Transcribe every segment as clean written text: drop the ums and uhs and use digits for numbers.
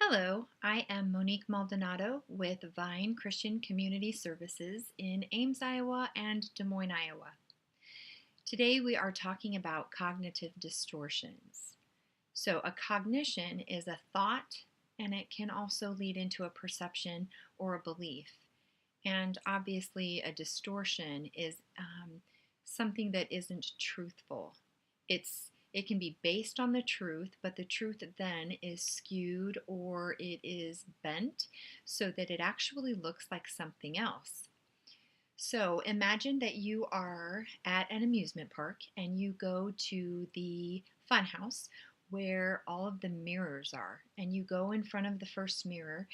Hello, I am Monique Maldonado with Vine Christian Community Services in Ames, Iowa and Des Moines, Iowa. Today we are talking about cognitive distortions. So, a cognition is a thought and it can also lead into a perception or a belief. And obviously, a distortion is something that isn't truthful. It can be based on the truth, but the truth then is skewed or it is bent so that it actually looks like something else. So imagine that you are at an amusement park and you go to the fun house where all of the mirrors are. And you go in front of the first mirror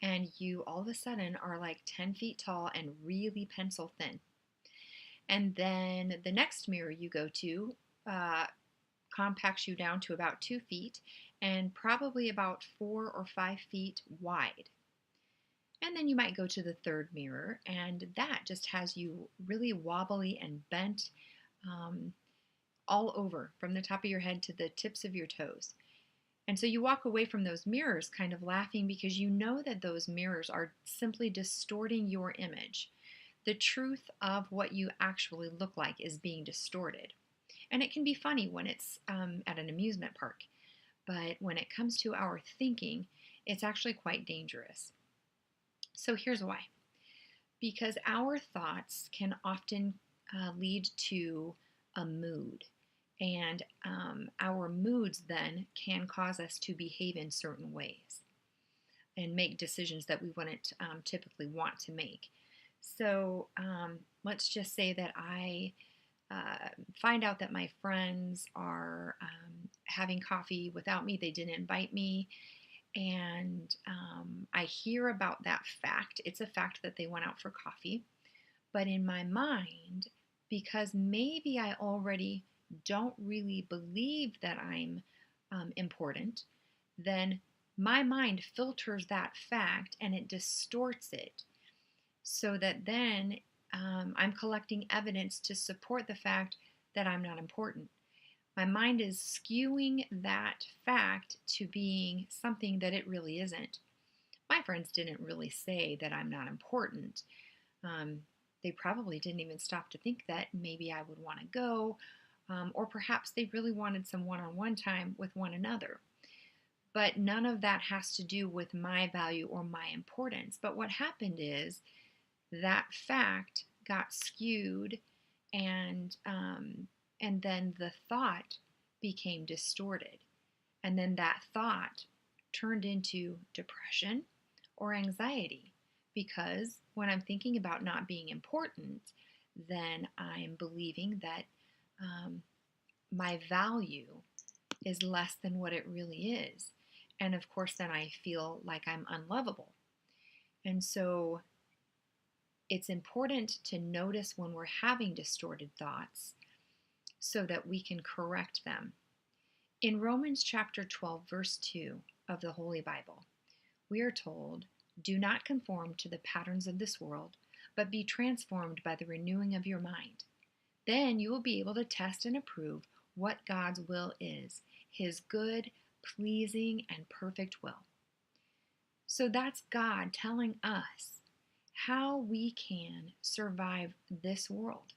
and you all of a sudden are like 10 feet tall and really pencil thin. And then the next mirror you go to compacts you down to about 2 feet and probably about 4 or 5 feet wide. And then you might go to the third mirror, and that just has you really wobbly and bent all over from the top of your head to the tips of your toes. And so you walk away from those mirrors kind of laughing because you know that those mirrors are simply distorting your image. The truth of what you actually look like is being distorted. And it can be funny when it's at an amusement park. But when it comes to our thinking, it's actually quite dangerous. So here's why. Because our thoughts can often lead to a mood. And our moods then can cause us to behave in certain ways and make decisions that we wouldn't typically want to make. So let's just say that I find out that my friends are having coffee without me. They didn't invite me. And I hear about that fact. It's a fact that they went out for coffee. But in my mind, because maybe I already don't really believe that I'm important, then my mind filters that fact and it distorts it so that then I'm collecting evidence to support the fact that I'm not important. My mind is skewing that fact to being something that it really isn't. My friends didn't really say that I'm not important. They probably didn't even stop to think that maybe I would want to go, or perhaps they really wanted some one-on-one time with one another. But none of that has to do with my value or my importance. But what happened is that fact got skewed and then the thought became distorted. And then that thought turned into depression or anxiety because when I'm thinking about not being important, then I'm believing that my value is less than what it really is. And of course, then I feel like I'm unlovable. And so it's important to notice when we're having distorted thoughts so that we can correct them. In Romans chapter 12, verse 2 of the Holy Bible, we are told, "Do not conform to the patterns of this world, but be transformed by the renewing of your mind. Then you will be able to test and approve what God's will is, his good, pleasing, and perfect will." So that's God telling us how we can survive this world.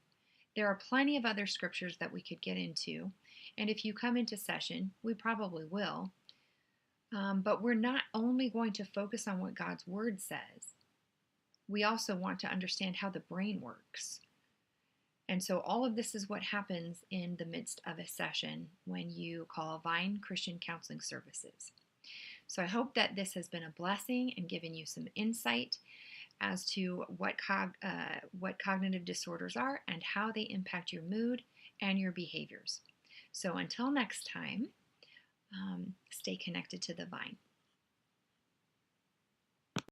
There are plenty of other scriptures that we could get into, and if you come into session, we probably will. But we're not only going to focus on what God's Word says, we also want to understand how the brain works. And so all of this is what happens in the midst of a session when you call Vine Christian Counseling Services. So I hope that this has been a blessing and given you some insight as to what cognitive disorders are and how they impact your mood and your behaviors. So until next time, stay connected to the vine.